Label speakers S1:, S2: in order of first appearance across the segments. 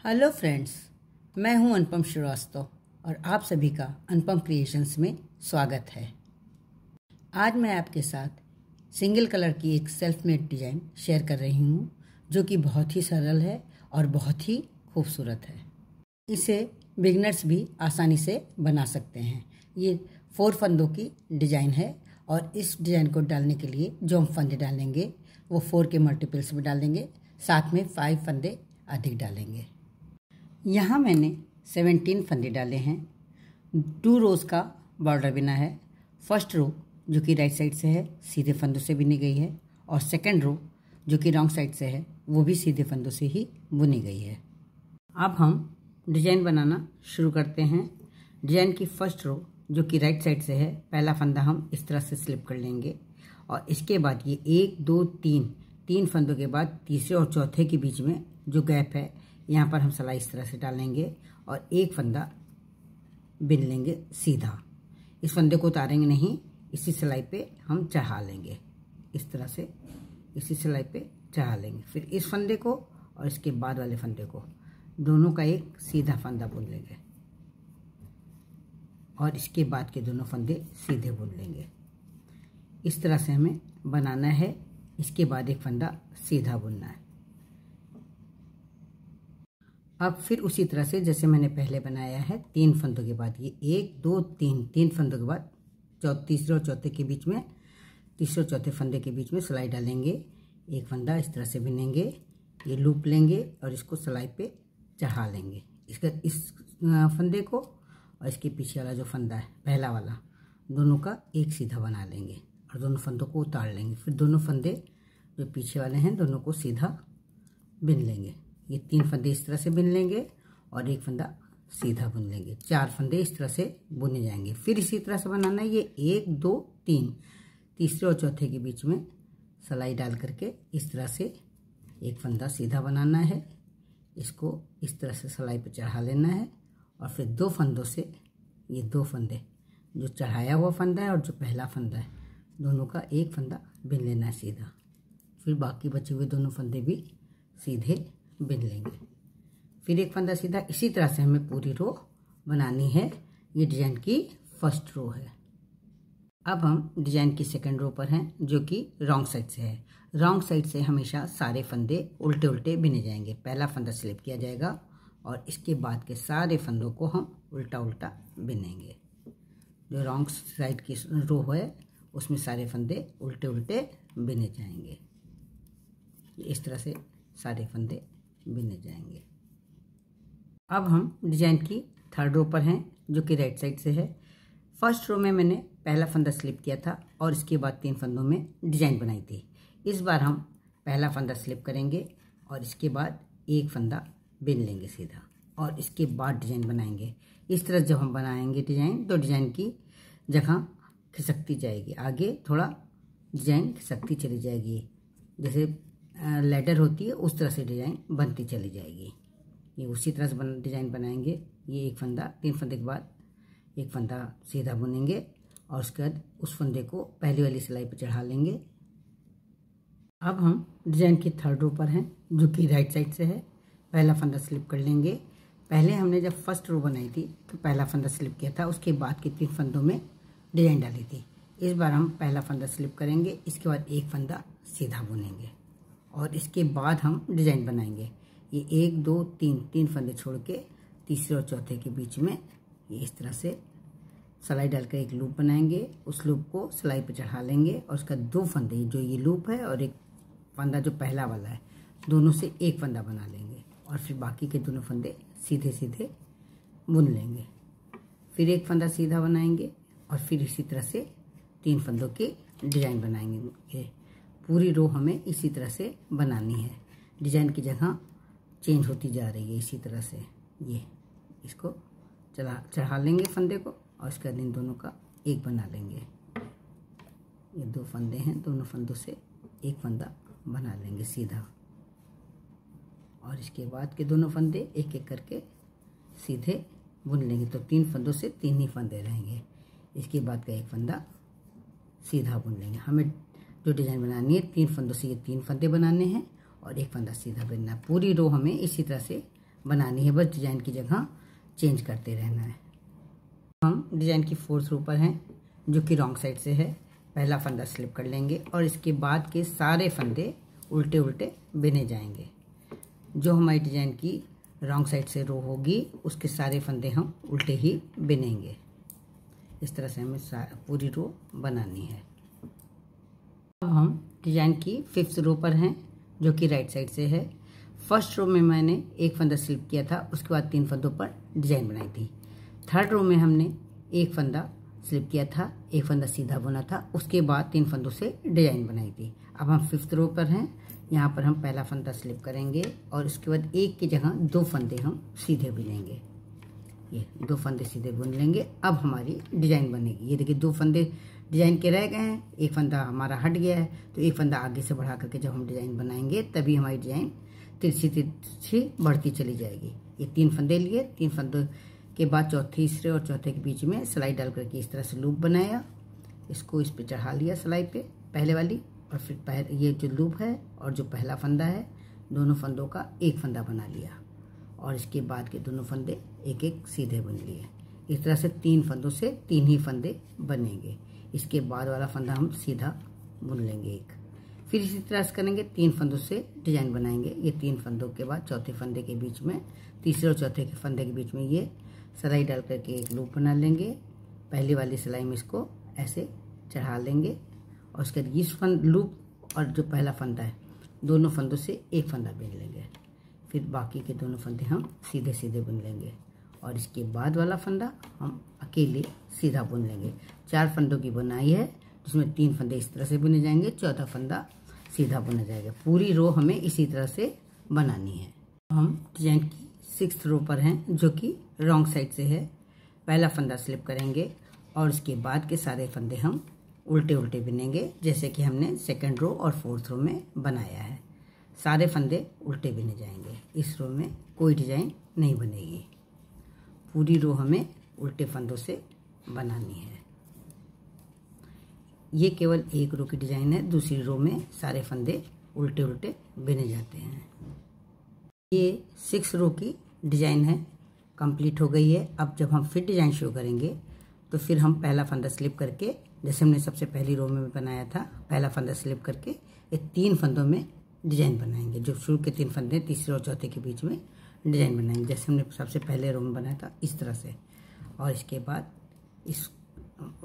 S1: Hello friends, मैं हूं अनुपम श्रीवास्तव और आप सभी का अनुपम क्रिएशंस में स्वागत है। आज मैं आपके साथ सिंगल कलर की एक सेल्फ मेड डिज़ाइन शेयर कर रही हूं, जो कि बहुत ही सरल है और बहुत ही खूबसूरत है। इसे बिगनर्स भी आसानी से बना सकते हैं। ये 4 फंदों की डिज़ाइन है और इस डिज़ाइन को डालने के लिए जो हम फंदे डालेंगे वो 4 के मल्टीपल्स में डालेंगे, साथ में 5 फंदे अधिक डालेंगे। यहाँ मैंने 17 फंदे डाले हैं। 2 रोज़ का बॉर्डर बिना है। फर्स्ट रो जो कि राइट साइड से है सीधे फंदों से बुनी गई है, और सेकंड रो जो कि रॉन्ग साइड से है वो भी सीधे फंदों से ही बुनी गई है। अब हम डिजाइन बनाना शुरू करते हैं। डिजाइन की फर्स्ट रो जो कि राइट साइड से है, पहला फंदा हम इस तरह से स्लिप कर लेंगे और इसके बाद ये 1 2 3 फंदों के बाद तीसरे और चौथे के बीच में जो गैप है यहाँ पर हम सिलाई इस तरह से डालेंगे और एक फंदा बिन लेंगे सीधा। इस फंदे को उतारेंगे नहीं, इसी सिलाई पे हम चढ़ा लेंगे। इस तरह से इसी सिलाई पे चढ़ा लेंगे। फिर इस फंदे को और इसके बाद वाले फंदे को दोनों का एक सीधा फंदा बुन लेंगे और इसके बाद के दोनों फंदे सीधे बुन लेंगे। इस तरह से हमें बनाना है। इसके बाद एक फंदा सीधा बुनना है। अब फिर उसी तरह से जैसे मैंने पहले बनाया है, 3 फंदों के बाद ये 1 2 3 फंदों के बाद तीसरे और चौथे के बीच में, तीसरे और चौथे फंदे के बीच में सिलाई डालेंगे। एक फंदा इस तरह से बुनेंगे, ये लूप लेंगे और इसको सिलाई पे चढ़ा लेंगे। इस फंदे को और इसके पीछे वाला जो फंदा है पहला वाला, दोनों का एक सीधा बना लेंगे और दोनों फंदों को उतार लेंगे। फिर दोनों फंदे जो पीछे वाले हैं दोनों को सीधा बिन लेंगे। ये 3 फंदे इस तरह से बुन लेंगे और एक फंदा सीधा बुन लेंगे। 4 फंदे इस तरह से बुने जाएंगे। फिर इसी तरह से बनाना है। ये 1 2 3 तीसरे और चौथे के बीच में सिलाई डाल करके इस तरह से एक फंदा सीधा बनाना है। इसको इस तरह से सिलाई पर चढ़ा लेना है और फिर 2 फंदों से ये 2 फंदे जो चढ़ाया हुआ फंदा है और जो पहला फंदा है दोनों का एक फंदा बिन लेना है सीधा। फिर बाकी बचे हुए दोनों फंदे भी सीधे बिन लेंगे। फिर एक फंदा सीधा। इसी तरह से हमें पूरी रो बनानी है। ये डिजाइन की फर्स्ट रो है। अब हम डिजाइन की सेकंड रो पर हैं, जो कि रॉन्ग साइड से है। रॉन्ग साइड से हमेशा सारे फंदे उल्टे उल्टे बिने जाएंगे। पहला फंदा स्लिप किया जाएगा और इसके बाद के सारे फंदों को हम उल्टा उल्टा बिनेंगे। जो रॉन्ग साइड की रो है उसमें सारे फंदे उल्टे उल्टे बिने जाएंगे। इस तरह से सारे फंदे बिने जाएंगे। अब हम डिजाइन की थर्ड रो पर हैं, जो कि राइट साइड से है। फर्स्ट रो में मैंने पहला फंदा स्लिप किया था और इसके बाद 3 फंदों में डिजाइन बनाई थी। इस बार हम पहला फंदा स्लिप करेंगे और इसके बाद एक फंदा बिन लेंगे सीधा और इसके बाद डिजाइन बनाएंगे। इस तरह जब हम बनाएंगे डिजाइन तो डिजाइन की जगह खिसकती जाएगी, आगे थोड़ा डिजाइन खिसकती चली जाएगी। जैसे लैडर होती है उस तरह से डिजाइन बनती चली जाएगी। ये उसी तरह से डिजाइन बनाएंगे। ये एक फंदा, 3 फंदे के बाद एक फंदा सीधा बुनेंगे और उसके बाद उस फंदे को पहली वाली सिलाई पर चढ़ा लेंगे। अब हम डिजाइन की थर्ड रो पर हैं, जो कि राइट साइड से है। पहला फंदा स्लिप कर लेंगे। पहले हमने जब फर्स्ट रो बनाई थी तो पहला फंदा स्लिप किया था, उसके बाद के 3 फंदों में डिजाइन डाली थी। इस बार हम पहला फंदा स्लिप करेंगे, इसके बाद एक फंदा सीधा बुनेंगे और इसके बाद हम डिजाइन बनाएंगे। ये 1 2 3 फंदे छोड़ के तीसरे और चौथे के बीच में ये इस तरह से सिलाई डालकर एक लूप बनाएंगे। उस लूप को सिलाई पे चढ़ा लेंगे और उसका 2 फंदे, जो ये लूप है और एक फंदा जो पहला वाला है, दोनों से एक फंदा बना लेंगे और फिर बाकी के दोनों फंदे सीधे सीधे बुन लेंगे। फिर एक फंदा सीधा बनाएंगे और फिर इसी तरह से 3 फंदों की डिजाइन बनाएंगे। पूरी रो हमें इसी तरह से बनानी है। डिजाइन की जगह चेंज होती जा रही है। इसी तरह से ये इसको चढ़ा लेंगे फंदे को और इसके बाद इन दोनों का एक बना लेंगे। ये 2 फंदे हैं, दोनों फंदों से एक फंदा बना लेंगे सीधा और इसके बाद के दोनों फंदे एक एक करके सीधे बुन लेंगे। तो 3 फंदों से 3 ही फंदे रहेंगे। इसके बाद का एक फंदा सीधा बुन लेंगे। हमें जो डिजाइन बनानी है 3 फंदों से ये 3 फंदे बनाने हैं और एक फंदा सीधा बुनना है। पूरी रो हमें इसी तरह से बनानी है, बस डिजाइन की जगह चेंज करते रहना है। हम डिजाइन की 4th रो पर हैं जो कि रॉन्ग साइड से है। पहला फंदा स्लिप कर लेंगे और इसके बाद के सारे फंदे उल्टे उल्टे बुने जाएंगे। जो हमारी डिजाइन की रॉन्ग साइड से रो होगी उसके सारे फंदे हम उल्टे ही बुनेंगे। इस तरह से हमें पूरी रो बनानी है। अब हम डिजाइन की 5th रो पर हैं जो कि राइट साइड से है। फर्स्ट रो में मैंने एक फंदा स्लिप किया था, उसके बाद 3 फंदों पर डिजाइन बनाई थी। 3rd रो में हमने एक फंदा स्लिप किया था, एक फंदा सीधा बुना था, उसके बाद 3 फंदों से डिजाइन बनाई थी। अब हम 5th रो पर हैं। यहाँ पर हम पहला फंदा स्लिप करेंगे और उसके बाद एक की जगह 2 फंदे हम सीधे बुनेंगे। ये 2 फंदे सीधे बुन लेंगे। अब हमारी डिजाइन बनेगी। ये देखिए 2 फंदे डिजाइन के रह गए हैं, एक फंदा हमारा हट गया है, तो एक फंदा आगे से बढ़ा करके जब हम डिजाइन बनाएंगे तभी हमारी डिजाइन तिरछी तिरछी बढ़ती चली जाएगी। ये 3 फंदे लिए, 3 फंदों के बाद तीसरे और चौथे के बीच में सिलाई डाल करके इस तरह से लूप बनाया। इसको इस पे चढ़ा लिया सिलाई पे पहले वाली, और फिर ये जो लूप है और जो पहला फंदा है दोनों फंदों का एक फंदा बना लिया और इसके बाद के दोनों फंदे एक एक सीधे बुन लिए। इस तरह से 3 फंदों से 3 ही फंदे बनेंगे। इसके बाद वाला फंदा हम सीधा बुन लेंगे एक। फिर इसी तरह से करेंगे, 3 फंदों से डिजाइन बनाएंगे। ये 3 फंदों के बाद चौथे फंदे के बीच में, तीसरे और चौथे के फंदे के बीच में ये सिलाई डाल करके एक लूप बना लेंगे। पहली वाली सिलाई में इसको ऐसे चढ़ा लेंगे और उसके बाद इस लूप और जो पहला फंदा है दोनों फंदों से एक फंदा बुन लेंगे। फिर बाकी के दोनों फंदे हम सीधे सीधे बुन लेंगे और इसके बाद वाला फंदा हम अकेले सीधा बुन लेंगे। 4 फंदों की बुनाई है जिसमें 3 फंदे इस तरह से बुने जाएंगे, चौथा फंदा सीधा बुना जाएगा। पूरी रो हमें इसी तरह से बनानी है। हम डिजाइन की 6th रो पर हैं जो कि रॉन्ग साइड से है। पहला फंदा स्लिप करेंगे और उसके बाद के सारे फंदे हम उल्टे उल्टे बुनेंगे जैसे कि हमने 2nd रो और 4th रो में बनाया है। सारे फंदे उल्टे बुने जाएंगे। इस रो में कोई डिजाइन नहीं बनेगी। पूरी रो हमें उल्टे फंदों से बनानी है। ये केवल एक रो की डिजाइन है, दूसरी रो में सारे फंदे उल्टे उल्टे बुने जाते हैं। ये 6 रो की डिजाइन है, कंप्लीट हो गई है। अब जब हम फिर डिजाइन शुरू करेंगे तो फिर हम पहला फंदा स्लिप करके, जैसे हमने सबसे पहली रो में बनाया था, पहला फंदा स्लिप करके ये 3 फंदों में डिजाइन बनाएंगे। जो शुरू के 3 फंदे तीसरे और चौथे के बीच में डिजाइन बनाएंगे जैसे हमने सबसे पहले रो में बनाया था इस तरह से। और इसके बाद इस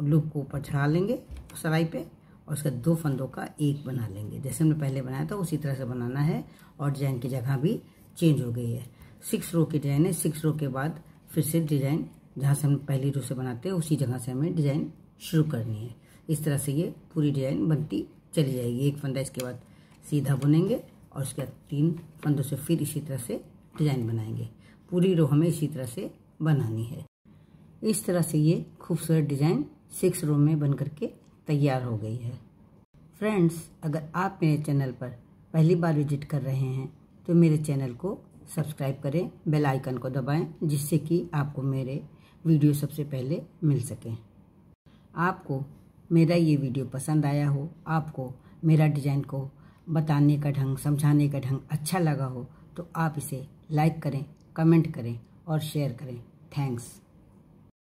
S1: लूप को ऊपर चढ़ा लेंगे सिलाई पे और उसके 2 फंदों का एक बना लेंगे जैसे हमने पहले बनाया था उसी तरह से बनाना है। और डिजाइन की जगह भी चेंज हो गई है। 6 रो की डिजाइन है। 6 रो के बाद फिर से डिजाइन जहाँ से हम पहली रो से बनाते हैं उसी जगह से हमें डिजाइन शुरू करनी है। इस तरह से ये पूरी डिजाइन बनती चली जाएगी। एक फंदा इसके बाद सीधा बुनेंगे और उसके बाद 3 फंदों से फिर इसी तरह से डिजाइन बनाएंगे। पूरी रो हमें इसी तरह से बनानी है। इस तरह से ये खूबसूरत डिजाइन 6 रो में बन करके तैयार हो गई है। फ्रेंड्स, अगर आप मेरे चैनल पर पहली बार विजिट कर रहे हैं तो मेरे चैनल को सब्सक्राइब करें, बेल आइकन को दबाएं जिससे कि आपको मेरे वीडियो सबसे पहले मिल सकें। आपको मेरा ये वीडियो पसंद आया हो, आपको मेरा डिज़ाइन को बताने का ढंग, समझाने का ढंग अच्छा लगा हो तो आप इसे लाइक करें, कमेंट करें और शेयर करें। थैंक्स।